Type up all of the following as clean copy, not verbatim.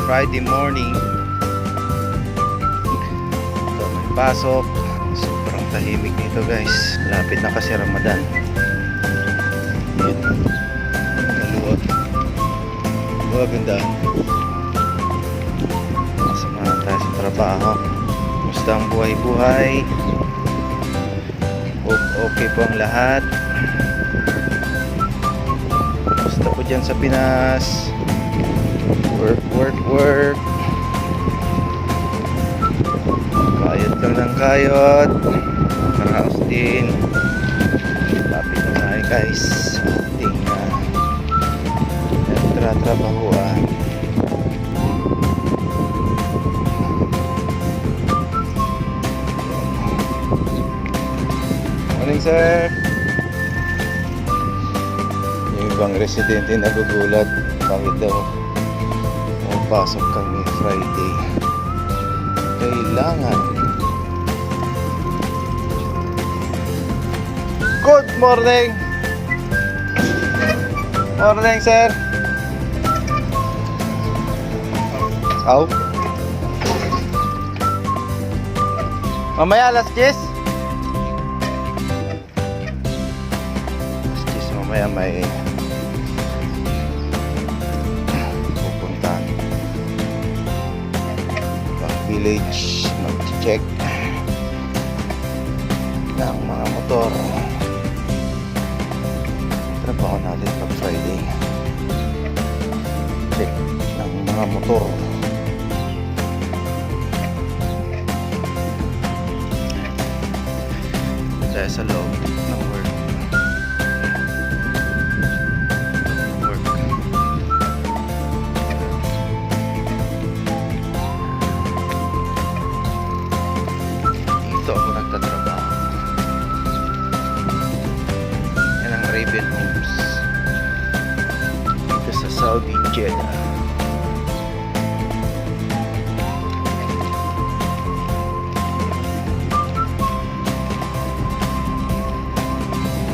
Friday morning. Ito, may pasok. Sobrang tahimik dito guys. Lapit na kasi Ramadan. Yan. Maluwag. Maluwag ganda. Samahan tayo sa trabaho. Gusto ang buhay-buhay. Okay po ang lahat. Gusto po dyan sa Pinas. Work. Kayot lang ng kayot. Nakaraos din. Lapit na tayo guys. Ating trabahuan. Morning sir. Yung ibang residente nagugulat. Bakit daw pasok kami Friday? Kailangan. Good morning. Morning sir. Aw. Mamaya alas 10. Mamaya may pupuntahan pang village, mag-check ng mga motor. Trabaho natin pag Friday, check ng mga motor. Dahil sa loob ng work. Dito ako nagtatrabaho. Yan ang Raven Homes dito sa Saudi Jeddah.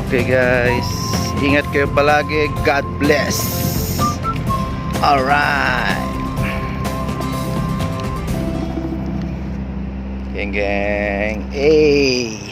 Okay guys, ingat kayo palagi. God bless. Alright. Gang. Hey.